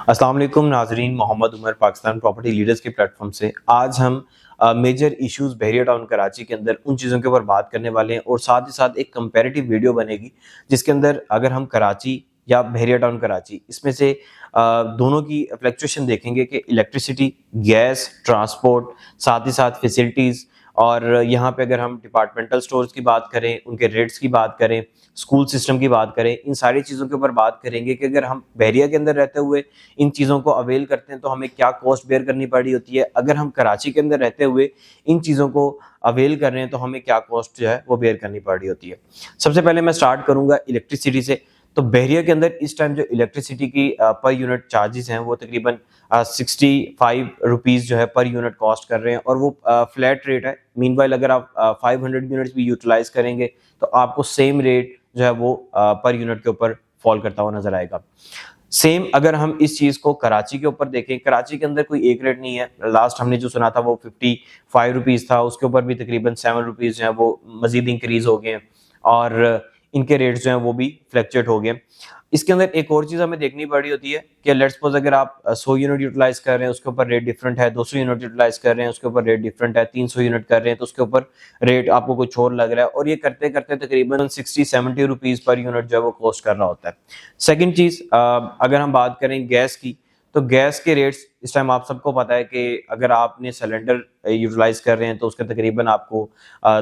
अस्सलाम वालेकुम नाजरीन, मोहम्मद उमर पाकिस्तान प्रॉपर्टी लीडर्स के प्लेटफॉर्म से आज हम मेजर इश्यूज बहरिया टाउन कराची के अंदर उन चीज़ों के ऊपर बात करने वाले हैं और साथ ही साथ एक कंपैरेटिव वीडियो बनेगी जिसके अंदर अगर हम कराची या बहरिया टाउन कराची इसमें से दोनों की फ्लक्चुएशन देखेंगे कि इलेक्ट्रिसिटी, गैस, ट्रांसपोर्ट, साथ ही साथ फैसिलिटीज़ और यहाँ पे अगर हम डिपार्टमेंटल स्टोर्स की बात करें, उनके रेट्स की बात करें, स्कूल सिस्टम की बात करें, इन सारी चीज़ों के ऊपर बात करेंगे कि अगर हम बहरिया के अंदर रहते हुए इन चीज़ों को अवेल करते हैं तो हमें क्या कॉस्ट बेयर करनी पड़ी होती है, अगर हम कराची के अंदर रहते हुए इन चीज़ों को अवेल कर रहे हैं तो हमें क्या कॉस्ट जो है वो बेयर करनी पड़ी होती है। सबसे पहले मैं स्टार्ट करूँगा इलेक्ट्रिसिटी से। तो बहरिया के अंदर इस टाइम जो इलेक्ट्रिसिटी की पर यूनिट चार्जेस हैं वो तकरीबन 65 रुपीज़ जो है पर यूनिट कॉस्ट कर रहे हैं और वो फ्लैट रेट है। मीनवाइल अगर आप 500 यूनिट्स भी यूटिलाइज करेंगे तो आपको सेम रेट जो है वो पर यूनिट के ऊपर फॉल करता हुआ नजर आएगा। सेम अगर हम इस चीज को कराची के ऊपर देखें, कराची के अंदर कोई एक रेट नहीं है। लास्ट हमने जो सुना था वो 55 रुपीज था, उसके ऊपर भी तकरीबन 7 रुपीज जो है वो मजीद इंक्रीज हो गए हैं और इनके रेट्स जो हैं वो भी फ्लक्चुएट हो गए। इसके अंदर एक और चीज़ हमें देखनी पड़ी होती है कि लेट्स सपोज अगर आप 100 यूनिट यूटिलाइज कर रहे हैं उसके ऊपर रेट डिफरेंट है, 200 यूनिट यूटिलाइज कर रहे हैं उसके ऊपर रेट डिफरेंट है, 300 यूनिट कर रहे हैं तो उसके ऊपर रेट आपको कुछ और लग रहा है और ये करते करते तकरीबन 60-70 रुपीज़ पर यूनिट जो है वो कॉस्ट कर रहा होता है। सेकेंड चीज़, अगर हम बात करें गैस की, तो गैस के रेट्स इस टाइम आप सबको पता है कि अगर आपने सिलेंडर यूटिलाइज कर रहे हैं तो उसके तकरीबन आपको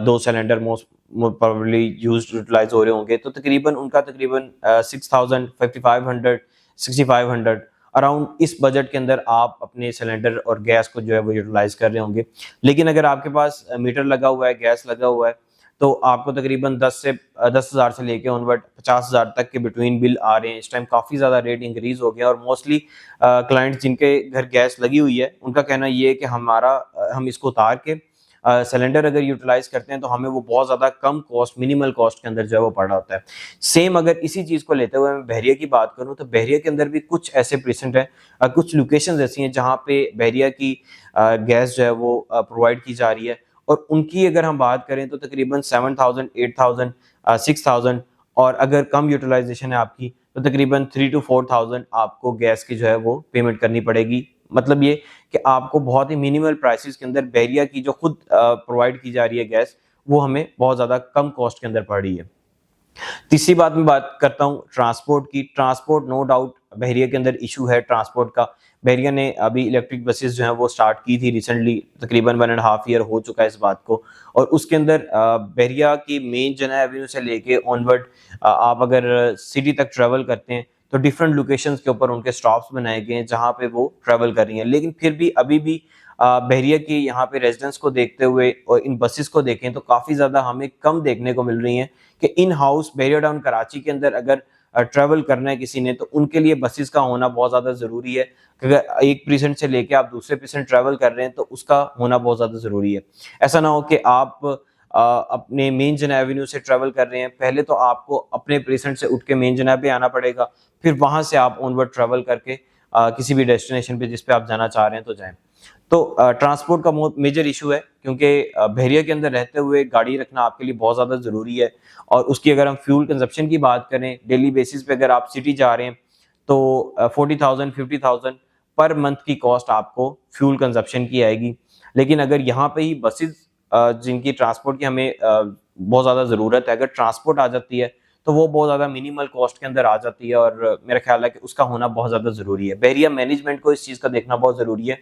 2 सिलेंडर मोस्ट प्रोबेबली यूटिलाइज हो रहे होंगे तो तकरीबन उनका तकरीबन 6000, 5500, 6500 अराउंड इस बजट के अंदर आप अपने सिलेंडर और गैस को जो है वो यूटिलाइज कर रहे होंगे। लेकिन अगर आपके पास मीटर लगा हुआ है, गैस लगा हुआ है, तो आपको तकरीबन 10,000 से लेके ऑनवर्ड 50,000 तक के बिटवीन बिल आ रहे हैं। इस टाइम काफ़ी ज़्यादा रेट इंक्रीज हो गया और मोस्टली क्लाइंट्स जिनके घर गैस लगी हुई है उनका कहना ये है कि हम इसको उतार के सिलेंडर अगर यूटिलाइज करते हैं तो हमें वो बहुत ज़्यादा कम कॉस्ट, मिनिमल कॉस्ट के अंदर जो है वो पड़ा होता है। सेम अगर इसी चीज़ को लेते हुए मैं बहरिया की बात करूँ तो बहरिया के अंदर भी कुछ ऐसे प्रेसेंट है, कुछ लोकेशंस ऐसी हैं जहाँ पे बहरिया की गैस जो है वो प्रोवाइड की जा रही है और उनकी अगर हम बात करें तो तकरीबन 7,000, 8,000, 6,000 और अगर कम यूटिलाइजेशन है आपकी तो तकरीबन 3 to 4,000 आपको गैस की जो है वो पेमेंट करनी पड़ेगी। मतलब ये कि आपको बहुत ही मिनिमल प्राइसेस के अंदर बहरिया की जो खुद प्रोवाइड की जा रही है गैस, वो हमें बहुत ज़्यादा कम कॉस्ट के अंदर पड़ रही है। तीसरी बात मैं बात करता हूँ ट्रांसपोर्ट की। ट्रांसपोर्ट नो डाउट बहरिया के अंदर इशू है ट्रांसपोर्ट का। बहरिया ने अभी इलेक्ट्रिक बसेस जो हैं वो स्टार्ट की थी रिसेंटली, तकरीबन 1.5 ईयर हो चुका है इस बात को और उसके अंदर बहरिया की मेन जना एवेन्यू से लेके ऑनवर्ड आप अगर सिटी तक ट्रेवल करते हैं तो डिफरेंट लोकेशंस के ऊपर उनके स्टॉप्स बनाए गए हैं जहाँ पे वो ट्रेवल कर रही हैं। लेकिन फिर भी अभी भी बहरिया की यहाँ पे रेजिडेंस को देखते हुए और इन बसेस को देखें तो काफ़ी ज़्यादा हमें कम देखने को मिल रही हैं कि in house Bahria town Karachi के अंदर अगर ट्रेवल करना है किसी ने तो उनके लिए बसेस का होना बहुत ज़्यादा ज़रूरी है। अगर एक प्रीसेंट से लेके आप दूसरे प्रीसेंट ट्रेवल कर रहे हैं तो उसका होना बहुत ज़्यादा ज़रूरी है। ऐसा ना हो कि आप अपने मेन जना एवेन्यू से ट्रेवल कर रहे हैं, पहले तो आपको अपने प्रीसेंट से उठ के मेन जना पे आना पड़ेगा, फिर वहाँ से आप ऑनवर्ड ट्रेवल करके किसी भी डेस्टिनेशन पे जिस पे आप जाना चाह रहे हैं तो जाएं। तो ट्रांसपोर्ट का मेजर इशू है क्योंकि बहरिया के अंदर रहते हुए गाड़ी रखना आपके लिए बहुत ज़्यादा ज़रूरी है और उसकी अगर हम फ्यूल कंजप्शन की बात करें डेली बेसिस पे अगर आप सिटी जा रहे हैं तो 40,000, 50,000 पर मंथ की कॉस्ट आपको फ्यूल कंजप्शन की आएगी। लेकिन अगर यहाँ पे ही बसेस जिनकी ट्रांसपोर्ट की हमें बहुत ज़्यादा ज़रूरत है, अगर ट्रांसपोर्ट आ जाती है तो वो बहुत ज़्यादा मिनिमल कॉस्ट के अंदर आ जाती है और मेरा ख्याल है कि उसका होना बहुत ज़्यादा ज़रूरी है। बहरिया मैनेजमेंट को इस चीज़ का देखना बहुत ज़रूरी है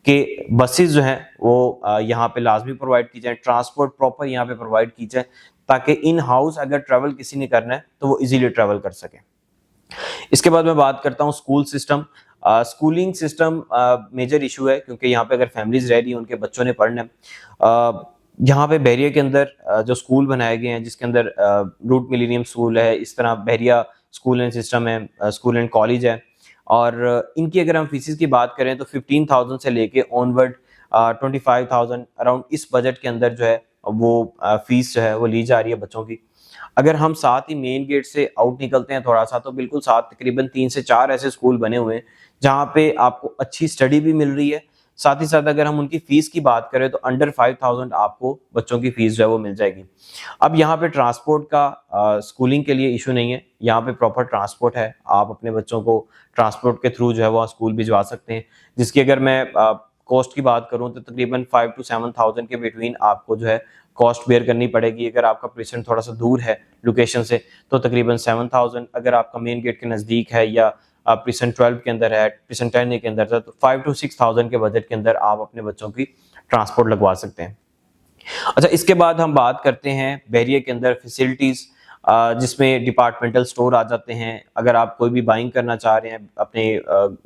कि बसेस जो हैं वो यहाँ पे लाजमी प्रोवाइड की जाए, ट्रांसपोर्ट प्रॉपर यहाँ पे प्रोवाइड की जाए ताकि इन हाउस अगर ट्रैवल किसी ने करना है तो वो इजीली ट्रैवल कर सके। इसके बाद मैं बात करता हूँ school system. Schooling system major issue है क्योंकि यहाँ पे अगर फैमिलीज रह रही हैं उनके बच्चों ने पढ़ना है। यहाँ पे बहरिया के अंदर जो स्कूल बनाए गए हैं जिसके अंदर रूट मिलेनियम स्कूल है, इस तरह बहरिया स्कूल एंड सिस्टम है, स्कूल एंड कॉलेज है और इनकी अगर हम फीसिस की बात करें तो 15,000 से लेके ऑनवर्ड 25,000 अराउंड इस बजट के अंदर जो है वो फीस जो है वो ली जा रही है बच्चों की। अगर हम साथ ही मेन गेट से आउट निकलते हैं थोड़ा सा तो बिल्कुल साथ तकरीबन 3 से 4 ऐसे स्कूल बने हुए हैं जहाँ पे आपको अच्छी स्टडी भी मिल रही है, साथ ही साथ अगर हम उनकी फीस की बात करें तो अंडर 5000 आपको बच्चों की फीस जो है वो मिल जाएगी। अब यहाँ पे ट्रांसपोर्ट का स्कूलिंग के लिए इशू नहीं है, यहाँ पे प्रॉपर ट्रांसपोर्ट है, आप अपने बच्चों को ट्रांसपोर्ट के थ्रू जो है वो स्कूल भिजवा सकते हैं, जिसकी अगर मैं कॉस्ट की बात करूँ तो तकरीबन 5 to 7000 के बिटवीन आपको जो है कॉस्ट बेयर करनी पड़ेगी। अगर आपका प्रेजेंट थोड़ा सा दूर है लोकेशन से तो तकरीबन 7000, अगर आपका मेन गेट के नज़दीक है या प्रेजेंट 12 के अंदर है, प्रेजेंट 10 के अंदर है, तो 5 to 6000 के बजट के अंदर आप अपने बच्चों की ट्रांसपोर्ट लगवा सकते हैं। अच्छा, इसके बाद हम बात करते हैं बहरिया के अंदर फैसिलिटीज़, जिसमें डिपार्टमेंटल स्टोर आ जाते हैं। अगर आप कोई भी बाइंग करना चाह रहे हैं अपने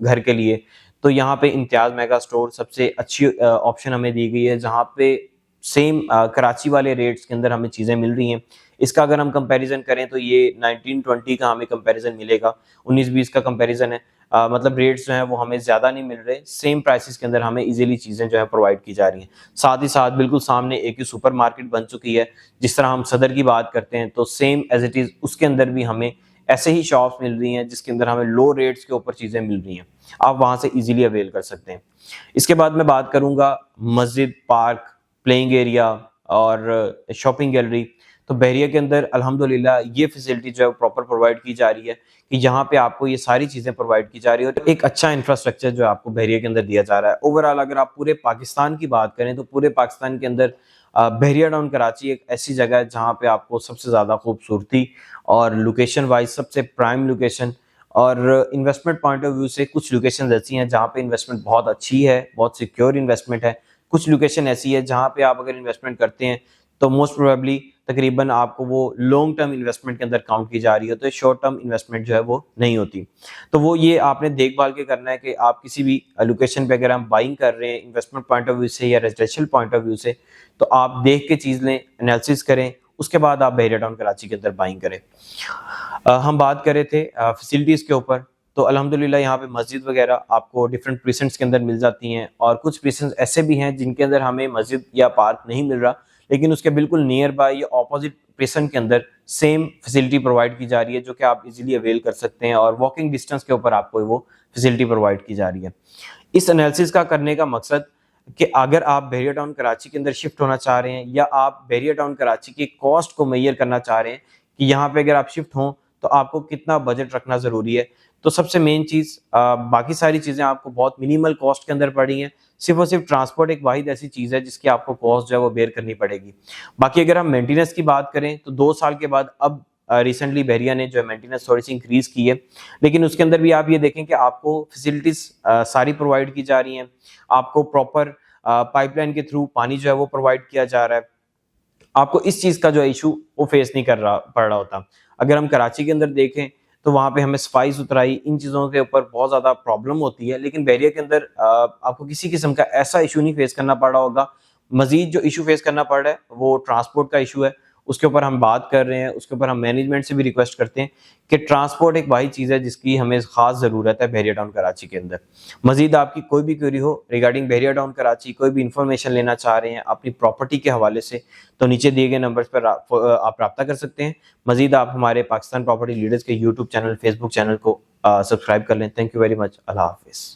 घर के लिए तो यहाँ पे इम्तियाज़ मेगा स्टोर सबसे अच्छी ऑप्शन हमें दी गई है, जहाँ पे सेम कराची वाले रेट्स के अंदर हमें चीज़ें मिल रही हैं। इसका अगर हम कंपैरिजन करें तो ये 19-20 का हमें कंपैरिजन मिलेगा, 19-20 का कंपैरिजन है। मतलब रेट्स जो हैं वो हमें ज़्यादा नहीं मिल रहे, सेम प्राइसेस के अंदर हमें इजीली चीज़ें जो है प्रोवाइड की जा रही हैं। साथ ही साथ बिल्कुल सामने एक ही सुपर मार्केट बन चुकी है, जिस तरह हम सदर की बात करते हैं तो सेम एज इट इज़ उसके अंदर भी हमें ऐसे ही शॉप्स मिल रही हैं जिसके अंदर हमें लो रेट्स के ऊपर चीज़ें मिल रही हैं, आप वहाँ से इजीली अवेल कर सकते हैं। इसके बाद मैं बात करूँगा मस्जिद, पार्क, प्लेइंग एरिया और शॉपिंग गैलरी। तो बहरिया के अंदर अल्हम्दुलिल्लाह ये फैसिलिटी जो है प्रॉपर प्रोवाइड की जा रही है कि यहाँ पे आपको ये सारी चीज़ें प्रोवाइड की जा रही है और एक अच्छा इंफ्रास्ट्रक्चर जो है आपको बहरिया के अंदर दिया जा रहा है। ओवरऑल अगर आप पूरे पाकिस्तान की बात करें तो पूरे पाकिस्तान के अंदर बहरिया टाउन कराची एक ऐसी जगह है जहाँ पे आपको सबसे ज़्यादा खूबसूरती और लोकेशन वाइज सबसे प्राइम लोकेशन और इन्वेस्टमेंट पॉइंट ऑफ व्यू से कुछ लोकेशन ऐसी हैं जहाँ पे इन्वेस्टमेंट बहुत अच्छी है, बहुत सिक्योर इन्वेस्टमेंट है। कुछ लोकेशन ऐसी है जहाँ पे आप अगर इन्वेस्टमेंट करते हैं तो मोस्ट प्रोबेबली तकरीबन आपको वो लॉन्ग टर्म इन्वेस्टमेंट के अंदर काउंट की जा रही है, तो शॉर्ट टर्म इन्वेस्टमेंट जो है वो नहीं होती। तो वो ये आपने देखभाल के करना है कि आप किसी भी लोकेशन पे अगर हम बाइंग कर रहे हैं इन्वेस्टमेंट पॉइंट ऑफ व्यू से या रेजिडेंशियल पॉइंट ऑफ व्यू से, तो आप देख के चीज़ लें, एनालिसिस करें, उसके बाद आप बहरिया टाउन कराची के अंदर बाइंग करें। हम बात कर रहे थे फैसिलिटीज़ के ऊपर, तो अल्हम्दुलिल्लाह यहाँ पे मस्जिद वगैरह आपको डिफरेंट प्रीसेंट्स के अंदर मिल जाती हैं और कुछ प्रीसेंट्स ऐसे भी हैं जिनके अंदर हमें मस्जिद या पार्क नहीं मिल रहा, लेकिन उसके बिल्कुल नियर बाय या ऑपोजिट प्रीसेंट के अंदर सेम फैसिलिटी प्रोवाइड की जा रही है जो कि आप इजीली अवेल कर सकते हैं और वॉकिंग डिस्टेंस के ऊपर आपको वो फैसिलिटी प्रोवाइड की जा रही है। इस एनालिसिस का करने का मकसद कि अगर आप बहरिया टाउन कराची के अंदर शिफ्ट होना चाह रहे हैं या आप बहरिया टाउन कराची की कॉस्ट को मेजर करना चाह रहे हैं कि यहाँ पे अगर आप शिफ्ट हों तो आपको कितना बजट रखना ज़रूरी है, तो सबसे मेन चीज़ बाकी सारी चीज़ें आपको बहुत मिनिमल कॉस्ट के अंदर पड़ी हैं। सिर्फ और सिर्फ ट्रांसपोर्ट एक वाहिद ऐसी चीज़ है जिसकी आपको कॉस्ट जो है वो बेयर करनी पड़ेगी। बाकी अगर हम मेंटेनेंस की बात करें तो 2 साल के बाद अब रिसेंटली बहरिया ने जो है मेंटेनेंस थोड़ी सी इंक्रीज की है, लेकिन उसके अंदर भी आप ये देखें कि आपको फैसिलिटीज़ सारी प्रोवाइड की जा रही हैं, आपको प्रॉपर पाइपलाइन के थ्रू पानी जो है वो प्रोवाइड किया जा रहा है, आपको इस चीज़ का जो है इशू वो फेस नहीं पड़ रहा होता। अगर हम कराची के अंदर देखें तो वहाँ पे हमें सफाई सुथराई इन चीज़ों के ऊपर बहुत ज़्यादा प्रॉब्लम होती है, लेकिन बहरिया के अंदर आपको किसी किस्म का ऐसा इशू नहीं फेस करना पड़ रहा होगा। मजीद जो इशू फेस करना पड़ रहा है वो ट्रांसपोर्ट का इशू है, उसके ऊपर हम बात कर रहे हैं, उसके ऊपर हम मैनेजमेंट से भी रिक्वेस्ट करते हैं कि ट्रांसपोर्ट एक वाही चीज़ है जिसकी हमें ख़ास ज़रूरत है बहरिया टाउन कराची के अंदर। मजीद आपकी कोई भी क्वेरी हो रिगार्डिंग बहरिया टाउन कराची, कोई भी इंफॉर्मेशन लेना चाह रहे हैं अपनी प्रॉपर्टी के हवाले से, तो नीचे दिए गए नंबर्स पर आप रब्ता कर सकते हैं। मजीद आप हमारे पाकिस्तान प्रॉपर्टी लीडर्स के यूट्यूब चैनल, फेसबुक चैनल को सब्सक्राइब कर लें। Thank you very much. अल्लाह हाफिज़।